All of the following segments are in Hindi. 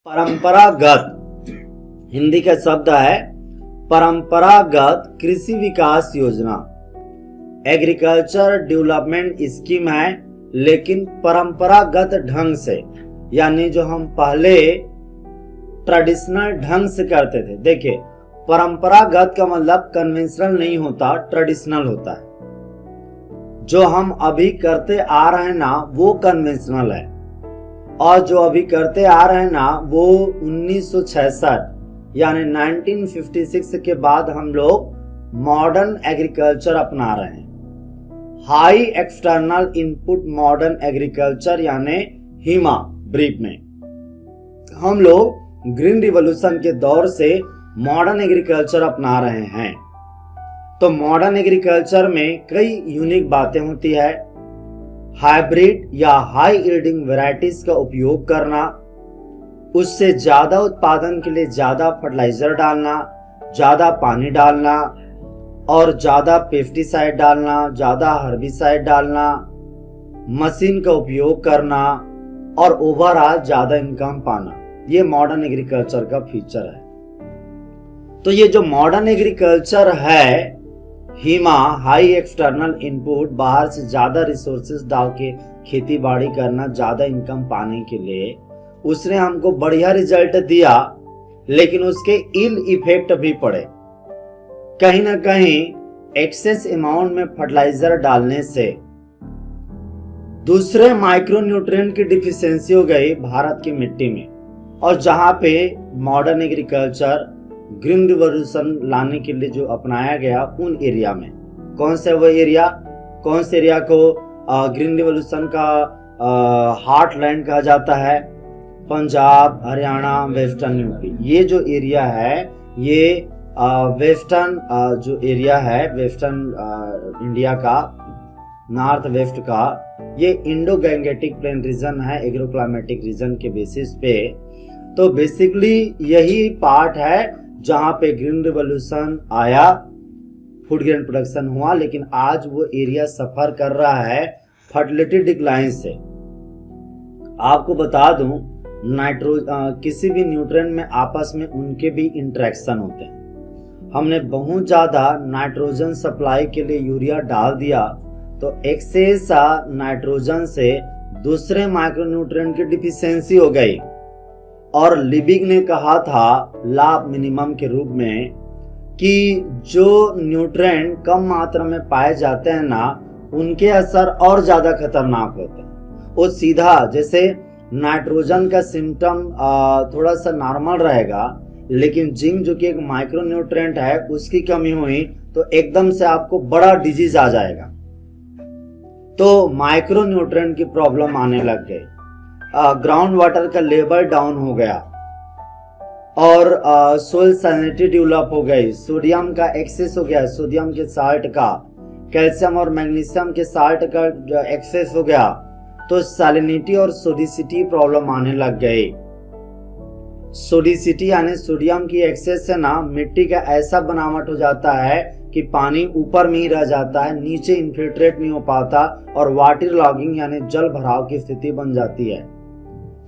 परंपरागत हिंदी का शब्द है परंपरागत कृषि विकास योजना। एग्रीकल्चर डेवलपमेंट स्कीम है, लेकिन परंपरागत ढंग से, यानी जो हम पहले ट्रेडिशनल ढंग से करते थे। देखिए, परंपरागत का मतलब कन्वेंशनल नहीं होता, ट्रेडिशनल होता है। जो हम अभी करते आ रहे हैं ना, वो कन्वेंशनल है, और जो अभी करते आ रहे हैं ना, वो 1966 यानी 1956 के बाद हम लोग मॉडर्न एग्रीकल्चर अपना रहे हैं। High external input modern agriculture यानी हीमा ब्रीफ में हम लोग ग्रीन रिवॉल्यूशन के दौर से मॉडर्न एग्रीकल्चर अपना रहे हैं। तो मॉडर्न एग्रीकल्चर में कई यूनिक बातें होती है। हाइब्रिड या हाई यील्डिंग वैरायटीज का उपयोग करना, उससे ज्यादा उत्पादन के लिए ज्यादा फर्टिलाइजर डालना, ज्यादा पानी डालना और ज्यादा पेस्टिसाइड डालना, ज्यादा हर्बिसाइड डालना, मशीन का उपयोग करना और ओवरऑल ज्यादा इनकम पाना, ये मॉडर्न एग्रीकल्चर का फीचर है। तो ये जो मॉडर्न एग्रीकल्चर है, हीमा हाई एक्सटर्नल इनपुट, बाहर से ज्यादा रिसोर्सेज डाल के खेती बाड़ी करना ज्यादा इनकम पाने के लिए, उसने हमको बढ़िया रिजल्ट दिया, लेकिन उसके इल इफेक्ट भी पड़े। कहीं ना कहीं एक्सेस अमाउंट में फर्टिलाइजर डालने से दूसरे माइक्रोन्यूट्रिएंट की डिफिशियंसी हो गई भारत की मिट्टी में। और जहां पे मॉडर्न एग्रीकल्चर ग्रीन रिवॉल्यूशन लाने के लिए जो अपनाया गया, उन एरिया में कौन से वो एरिया, कौन से एरिया को ग्रीन रिवॉल्यूशन का हार्टलैंड कहा जाता है? Punjab, Haryana, western UP. ये जो एरिया है, ये वेस्टर्न जो एरिया है, वेस्टर्न इंडिया का, नॉर्थ वेस्ट का, ये इंडो गैंगेटिक प्लेन रीजन है, एग्रोक्लाइमेटिक रीजन के बेसिस पे। तो बेसिकली यही पार्ट है जहां पे ग्रीन रिवॉल्यूशन आया, फूड ग्रेन प्रोडक्शन हुआ, लेकिन आज वो एरिया सफर कर रहा है फर्टिलिटी डिक्लाइन से। आपको बता दूं, किसी भी न्यूट्रिएंट में आपस में उनके भी इंटरेक्शन होते हैं। हमने बहुत ज्यादा नाइट्रोजन सप्लाई के लिए यूरिया डाल दिया, तो एक्सेस नाइट्रोजन से दूसरे माइक्रोन्यूट्रिएंट की डिफिशियंसी हो गई। और लिबिग ने कहा था लॉ मिनिमम के रूप में कि जो न्यूट्रिएंट कम मात्रा में पाए जाते हैं ना, उनके असर और ज्यादा खतरनाक होते हैं। वो सीधा, जैसे नाइट्रोजन का सिम्टम थोड़ा सा नॉर्मल रहेगा, लेकिन जिंक जो कि एक माइक्रोन्यूट्रिएंट है, उसकी कमी हुई तो एकदम से आपको बड़ा डिजीज आ जाएगा। तो माइक्रोन्यूट्रिएंट की प्रॉब्लम आने लग गई, ग्राउंड वाटर का लेवल डाउन हो गया और सोइल सैलिनिटी डेवलप हो गई, सोडियम का एक्सेस हो गया, सोडियम के साल्ट का, कैल्शियम और मैग्नीशियम के साल्ट का एक्सेस हो गया, तो सैलिनिटी और सोडिसिटी प्रॉब्लम आने लग गई। सोडिसिटी यानी सोडियम की एक्सेस से ना मिट्टी का ऐसा बनावट हो जाता है कि पानी ऊपर में ही रह जाता है, नीचे इन्फिल्ट्रेट नहीं हो पाता और वाटर लॉगिंग यानी जल भराव की स्थिति बन जाती है।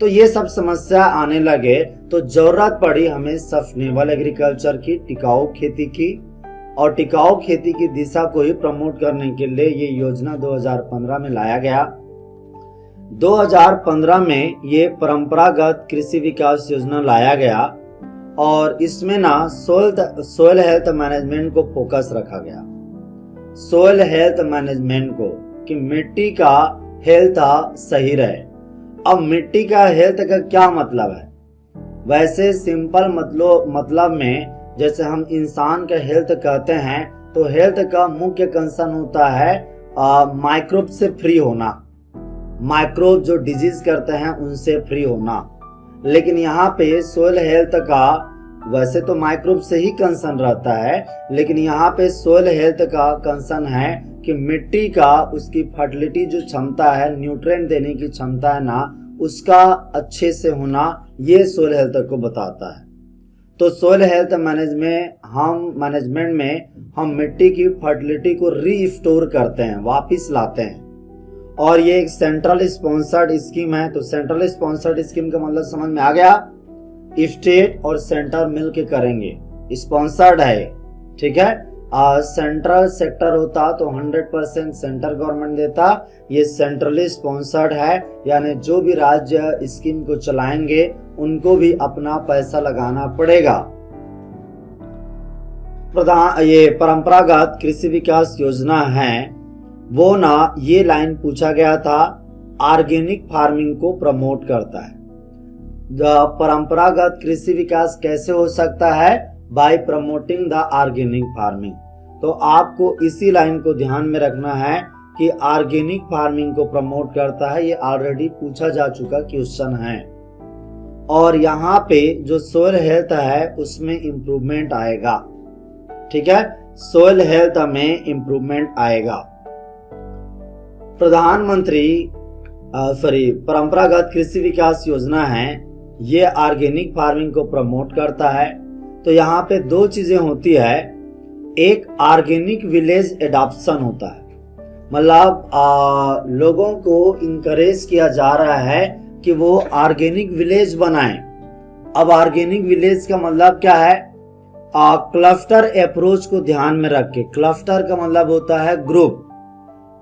तो ये सब समस्या आने लगे, तो जरूरत पड़ी हमें सस्टेनेबल एग्रीकल्चर की, टिकाऊ खेती की। और टिकाऊ खेती की दिशा को ही प्रमोट करने के लिए ये योजना 2015 में लाया गया। 2015 में ये परंपरागत कृषि विकास योजना लाया गया और इसमें ना सोइल हेल्थ मैनेजमेंट को फोकस रखा गया। सोइल हेल्थ मैनेजमेंट को, कि मिट्टी का हेल्थ सही रहे। अब मिट्टी का हेल्थ का क्या मतलब है? वैसे सिंपल मतलब में, जैसे हम इंसान का हेल्थ कहते हैं, तो हेल्थ का मुख्य कंसर्न होता है माइक्रोब से फ्री होना, माइक्रोब जो डिजीज करते हैं उनसे फ्री होना। लेकिन यहाँ पे सोइल हेल्थ का, वैसे तो माइक्रोब से ही कंसर्न रहता है, लेकिन यहाँ पे सोइल हेल्थ का कंसर्न है कि मिट्टी का, उसकी फर्टिलिटी जो क्षमता है, न्यूट्रिएंट देने की क्षमता है ना, उसका अच्छे से होना, ये सोइल हेल्थ को बताता है। तो सोइल हेल्थ मैनेजमेंट में हम मिट्टी की फर्टिलिटी को रीस्टोर करते हैं, वापिस लाते हैं। और ये एक सेंट्रल स्पॉन्सर्ड स्कीम है। तो सेंट्रल स्पॉन्सर्ड स्कीम का मतलब समझ में आ गया? स्टेट और सेंटर मिलके करेंगे, स्पॉन्सर्ड है, ठीक है। सेंट्रल सेक्टर होता तो 100% सेंटर गवर्नमेंट देता, ये सेंट्रली स्पॉन्सर्ड है, यानी जो भी राज्य स्कीम को चलाएंगे उनको भी अपना पैसा लगाना पड़ेगा। ये परंपरागत कृषि विकास योजना है वो ना, ये लाइन पूछा गया था, ऑर्गेनिक फार्मिंग को प्रमोट करता है। परंपरागत कृषि विकास कैसे हो सकता है? Bye promoting the organic farming. तो आपको इसी लाइन को ध्यान में रखना है कि ऑर्गेनिक फार्मिंग को प्रमोट करता है, ये ऑलरेडी पूछा जा चुका क्वेश्चन है। और यहाँ पे जो सोइल हेल्थ है उसमें इंप्रूवमेंट आएगा, ठीक है, सोइल हेल्थ में इंप्रूवमेंट आएगा। प्रधानमंत्री परंपरागत कृषि विकास योजना है, ये ऑर्गेनिक फार्मिंग को प्रमोट करता है। तो यहाँ पे दो चीजें होती है, एक ऑर्गेनिक विलेज एडॉप्शन होता है, मतलब लोगों को इनकरेज किया जा रहा है कि वो ऑर्गेनिक विलेज बनाएं। अब ऑर्गेनिक विलेज का मतलब क्या है? क्लस्टर अप्रोच को ध्यान में रख के, क्लस्टर का मतलब होता है ग्रुप।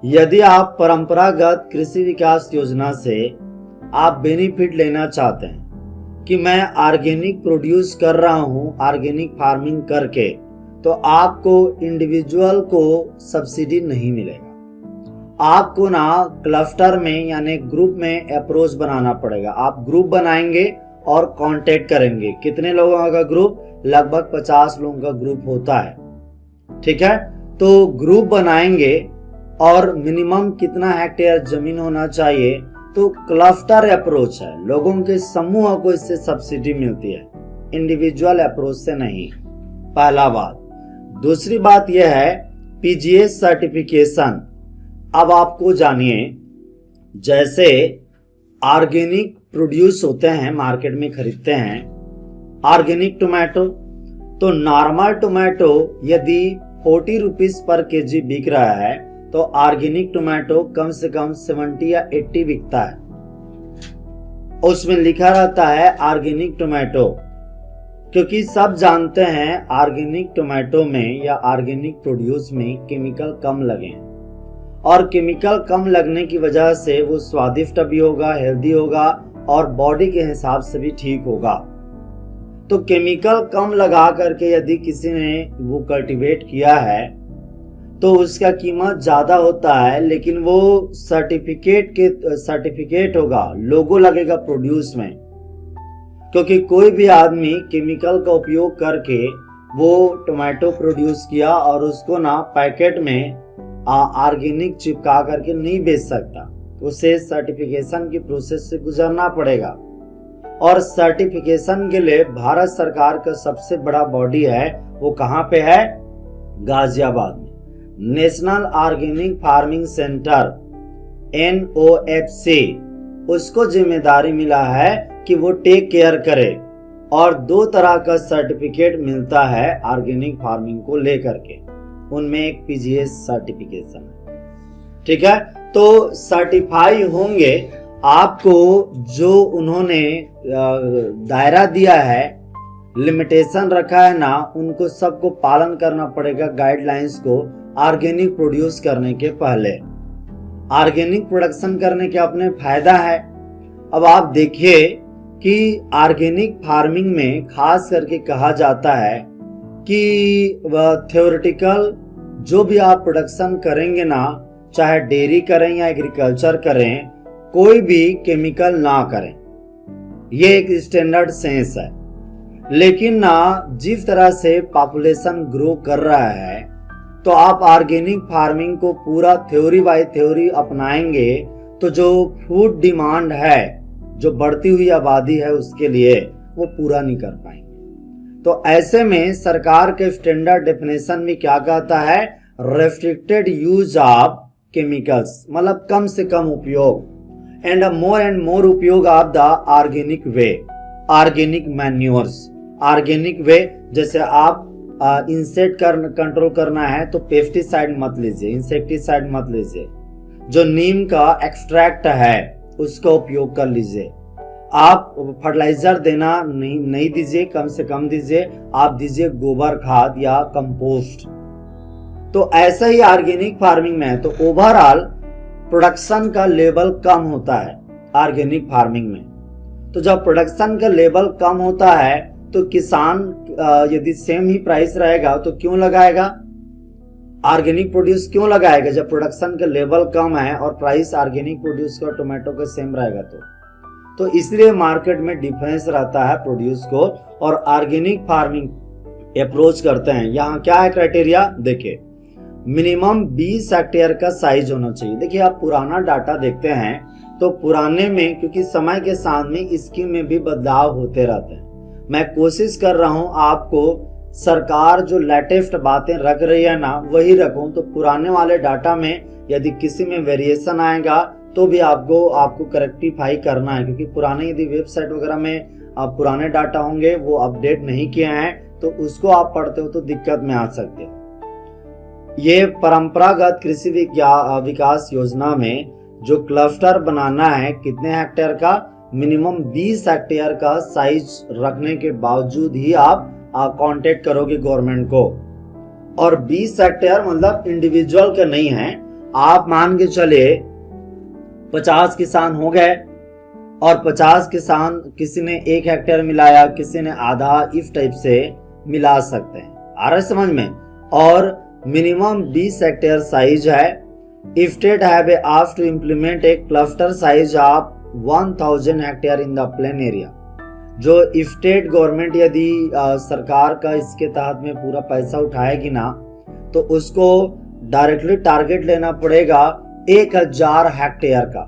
यदि आप परंपरागत कृषि विकास योजना से आप बेनिफिट लेना चाहते हैं कि मैं ऑर्गेनिक प्रोड्यूस कर रहा हूं ऑर्गेनिक फार्मिंग करके, तो आपको इंडिविजुअल को सब्सिडी नहीं मिलेगा। आपको ना क्लस्टर में यानी ग्रुप में अप्रोच बनाना पड़ेगा। आप ग्रुप बनाएंगे और कांटेक्ट करेंगे। कितने लोगों का ग्रुप? लगभग 50 लोगों का ग्रुप होता है, ठीक है। तो ग्रुप बनाएंगे और मिनिमम कितना हेक्टेयर जमीन होना चाहिए? तो क्लस्टर अप्रोच है, लोगों के समूह को इससे सब्सिडी मिलती है, इंडिविजुअल अप्रोच से नहीं, पहला बात। दूसरी बात यह है पीजीएस सर्टिफिकेशन। अब आपको जानिए, जैसे ऑर्गेनिक प्रोड्यूस होते हैं, मार्केट में खरीदते हैं ऑर्गेनिक टोमेटो, तो नॉर्मल टोमेटो यदि 40 रुपीज पर केजी बिक रहा है तो ऑर्गेनिक टोमेटो कम से कम 70 या 80 बिकता है। उसमें लिखा रहता है ऑर्गेनिक टोमेटो, क्योंकि सब जानते हैं ऑर्गेनिक टोमेटो में या ऑर्गेनिक प्रोड्यूस में केमिकल कम लगे हैं, और केमिकल कम लगने की वजह से वो स्वादिष्ट भी होगा, हेल्दी होगा और बॉडी के हिसाब से भी ठीक होगा। तो केमिकल कम लगा करके यदि किसी ने वो कल्टीवेट किया है तो उसका कीमत ज्यादा होता है, लेकिन वो सर्टिफिकेट होगा, लोगो लगेगा प्रोड्यूस में, क्योंकि कोई भी आदमी केमिकल का उपयोग करके वो टोमेटो प्रोड्यूस किया और उसको ना पैकेट में ऑर्गेनिक चिपका करके नहीं बेच सकता, उसे सर्टिफिकेशन की प्रोसेस से गुजरना पड़ेगा। और सर्टिफिकेशन के लिए भारत सरकार का सबसे बड़ा बॉडी है, वो कहाँ पे है? गाजियाबाद में, national organic farming centre NOFC। उसको जिम्मेदारी मिला है कि वो टेक केयर करे, और 2 तरह का सर्टिफिकेट मिलता है ऑर्गेनिक फार्मिंग को लेकर के, उनमें एक पीजीएस सर्टिफिकेशन है, ठीक है। तो सर्टिफाई होंगे, आपको जो उन्होंने दायरा दिया है, लिमिटेशन रखा है ना, उनको सबको पालन करना पड़ेगा गाइडलाइंस को, ऑर्गेनिक प्रोड्यूस करने के पहले। ऑर्गेनिक प्रोडक्शन करने के अपने फायदा है। अब आप देखिए कि ऑर्गेनिक फार्मिंग में खास करके कहा जाता है कि वह थ्योरेटिकल जो भी आप प्रोडक्शन करेंगे ना, चाहे डेयरी करें या एग्रीकल्चर करें, कोई भी केमिकल ना करें, ये एक स्टैंडर्ड सेंस है। लेकिन ना जिस तरह से पॉपुलेशन ग्रो कर रहा है, तो आप ऑर्गेनिक फार्मिंग को पूरा थ्योरी बाय थ्योरी अपनाएंगे तो जो फूड डिमांड है, जो बढ़ती हुई आबादी है, उसके लिए वो पूरा नहीं कर पाएंगे। तो ऐसे में सरकार के स्टैंडर्ड डेफिनेशन में क्या कहता है? रेस्ट्रिक्टेड यूज ऑफ केमिकल्स, मतलब कम से कम उपयोग, एंड मोर उपयोग of the organic way, organic manures. Organic way जैसे आप इंसेक्ट कंट्रोल करना है तो पेस्टिसाइड मत लीजिए, इंसेक्टिसाइड मत लीजिए, जो नीम का एक्सट्रैक्ट है उसका उपयोग कर लीजिए। आप फर्टिलाइजर देना नहीं दीजिए, कम से कम दीजिए, आप दीजिए गोबर खाद या कंपोस्ट। तो ऐसा ही ऑर्गेनिक फार्मिंग में है। तो ओवरऑल प्रोडक्शन का लेवल कम होता है ऑर्गेनिक फार्मिंग में। तो जब प्रोडक्शन का लेवल कम होता है तो किसान यदि सेम ही प्राइस रहेगा तो क्यों लगाएगा, ऑर्गेनिक प्रोड्यूस क्यों लगाएगा जब प्रोडक्शन का लेवल कम है और प्राइस ऑर्गेनिक प्रोड्यूस का टोमेटो का सेम रहेगा। तो इसलिए मार्केट में डिफरेंस रहता है प्रोड्यूस को और ऑर्गेनिक फार्मिंग अप्रोच करते हैं। यहाँ क्या है क्राइटेरिया, देखिए मिनिमम 20 हेक्टेयर का साइज होना चाहिए। देखिए आप पुराना डाटा देखते हैं तो पुराने में, क्योंकि समय के साथ में स्कीम में भी बदलाव होते रहते हैं, मैं कोशिश कर रहा हूं आपको सरकार जो लेटेस्ट बातें रख रही है ना वही रखूं। तो पुराने वाले डाटा में यदि किसी में वेरिएशन आएगा तो भी आपको करेक्टिफाई करना है, क्योंकि पुराने यदि वेबसाइट वगैरह में पुराने डाटा होंगे वो अपडेट नहीं किए हैं तो उसको आप पढ़ते हो तो दिक्कत में आ सकते हो। ये परंपरागत कृषि विकास योजना में जो क्लस्टर बनाना है कितने हेक्टेयर का, मिनिमम 20 हेक्टेयर का साइज रखने के बावजूद ही आप कांटेक्ट करोगे गवर्नमेंट को। और 20 हेक्टेयर मतलब इंडिविजुअल का नहीं है, आप मान के चले 50 किसान हो गए और 50 किसान किसी ने 1 हेक्टेयर मिलाया, किसी ने आधा, इस टाइप से मिला सकते हैं, आ रहा है समझ में। और मिनिमम 20 हेक्टेयर साइज है। If state have asked to implement a cluster size of 1000 hectare in the plain area, जो स्टेट गवर्नमेंट यदि सरकार का इसके तहत में पूरा पैसा उठाएगी ना तो उसको डायरेक्टली टारगेट लेना पड़ेगा 1000 हेक्टेयर का।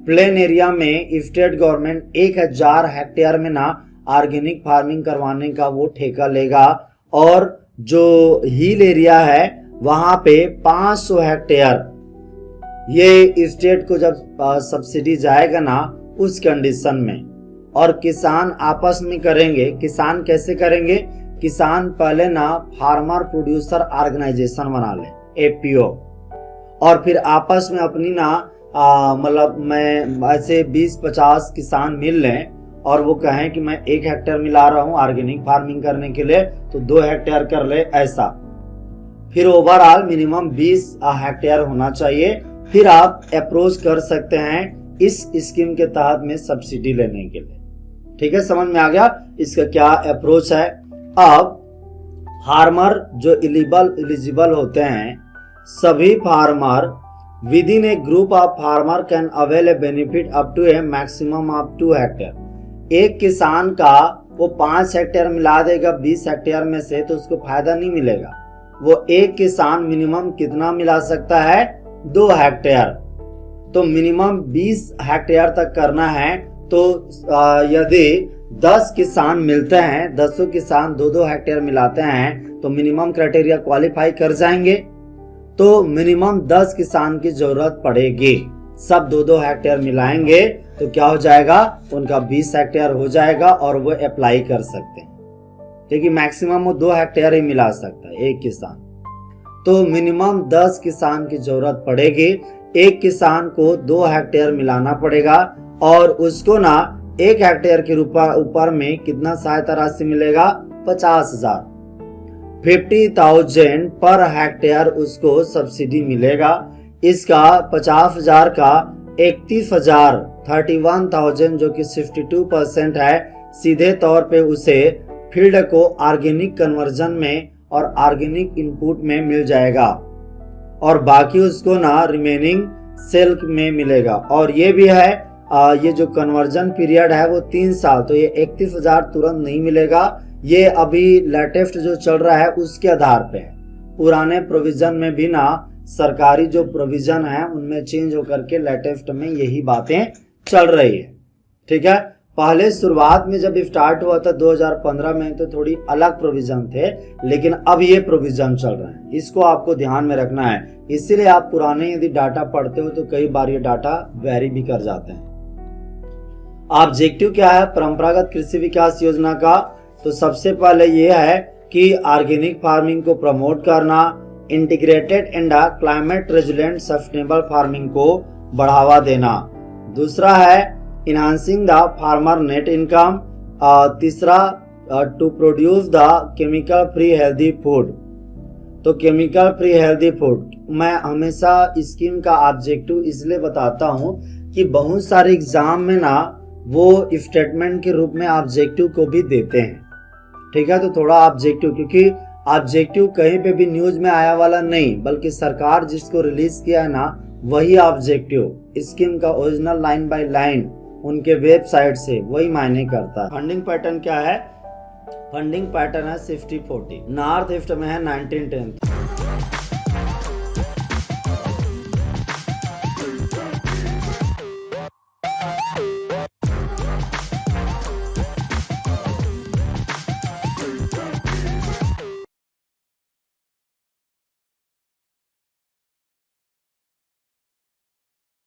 प्लेन एरिया में स्टेट गवर्नमेंट 1000 हेक्टेयर में ना ऑर्गेनिक फार्मिंग करवाने का वो ठेका लेगा, और जो हिल एरिया है वहां पे 500 हेक्टेयर ये स्टेट को जब सब्सिडी जाएगा ना उस कंडीशन में। और किसान आपस में करेंगे। किसान कैसे करेंगे, किसान पहले ना फार्मर प्रोड्यूसर ऑर्गेनाइजेशन बना ले एपीओ, और फिर आपस में अपनी ना मतलब मैं ऐसे 20-50 किसान मिल लें और वो कहें कि मैं 1 हेक्टेयर मिला रहा हूँ ऑर्गेनिक फार्मिंग करने के लिए तो 2 हेक्टेयर कर ले, ऐसा। फिर ओवरऑल मिनिमम 20 हेक्टेयर होना चाहिए। फिर आप अप्रोच कर सकते हैं इस स्कीम के तहत में सब्सिडी लेने के लिए। ठीक है, समझ में आ गया इसका क्या अप्रोच है। अब फार्मर जो एलिजिबल होते हैं, सभी farmer within a group of farmer can avail a benefit up to a maximum of 2 hectare. एक किसान का वो 5 हेक्टेयर मिला देगा 20 हेक्टेयर में से तो उसको फायदा नहीं मिलेगा। वो एक किसान मिनिमम कितना मिला सकता है, 2 हेक्टेयर। तो मिनिमम 20 हेक्टेयर तक करना है। तो यदि 10 किसान मिलते हैं, 10 किसान 2-2 हेक्टेयर मिलाते हैं तो मिनिमम क्राइटेरिया क्वालिफाई कर जाएंगे। तो मिनिमम 10 किसान की जरूरत पड़ेगी, सब 2-2 हेक्टेयर मिलाएंगे तो क्या हो जाएगा, उनका 20 हेक्टेयर हो जाएगा और वो अप्लाई कर सकते हैं, क्योंकि मैक्सिमम वो 2 हेक्टेयर ही मिला सकता है एक किसान। तो मिनिमम 10 किसान की जरूरत पड़ेगी। एक किसान को 2 हेक्टेयर मिलाना पड़ेगा और उसको ना 1 हेक्टेयर के ऊपर में कितना सहायता राशि मिलेगा, 50,000, 50,000 पर हेक्टेयर उसको सब्सिडी मिलेगा। इसका 50,000 का 31,000, 31,000 जो कि 62% है, सीधे तौर पे उसे फील्ड को ऑर्गेनिक कन्वर्जन में और ऑर्गेनिक इनपुट में मिल जाएगा और बाकी उसको ना रिमेनिंग सेल में मिलेगा। और ये भी है ये जो कन्वर्जन पीरियड है वो 3 साल। तो ये 31,000 तुरंत नहीं मिलेगा, ये अभी लेटेस्ट जो चल रहा है उसके आधार पे है। पुराने प्रोविजन में भी ना सरकारी जो प्रोविजन है उनमें चेंज होकर के लेटेस्ट में यही बातें चल रही है। ठीक है, पहले शुरुआत में जब स्टार्ट हुआ था 2015 में तो थोड़ी अलग प्रोविजन थे, लेकिन अब ये प्रोविजन चल रहे हैं, इसको आपको ध्यान में रखना है। इसीलिए आप पुराने यदि डाटा पढ़ते हो तो कई बार ये डाटा वेरी भी कर जाते हैं। ऑब्जेक्टिव क्या है परंपरागत कृषि विकास योजना का, तो सबसे पहले ये है कि ऑर्गेनिक फार्मिंग को प्रमोट करना, integrated and climate resilient sustainable farming को बढ़ावा देना। दूसरा है enhancing the farmer net income, तीसरा to produce the chemical free healthy food. तो केमिकल फ्री हेल्दी फूड मैं हमेशा स्कीम का ऑब्जेक्टिव इसलिए बताता हूँ कि बहुत सारे एग्जाम में ना वो स्टेटमेंट के रूप में ऑब्जेक्टिव को भी देते हैं, ठीक है। तो थोड़ा ऑब्जेक्टिव, क्योंकि ऑब्जेक्टिव कहीं पे भी न्यूज में आया वाला नहीं, बल्कि सरकार जिसको रिलीज किया है ना वही ऑब्जेक्टिव स्कीम का ओरिजिनल लाइन बाय लाइन उनके वेबसाइट से वही मायने करता है। फंडिंग पैटर्न क्या है? फंडिंग पैटर्न है 60-40, नॉर्थ ईस्ट में है 19-10।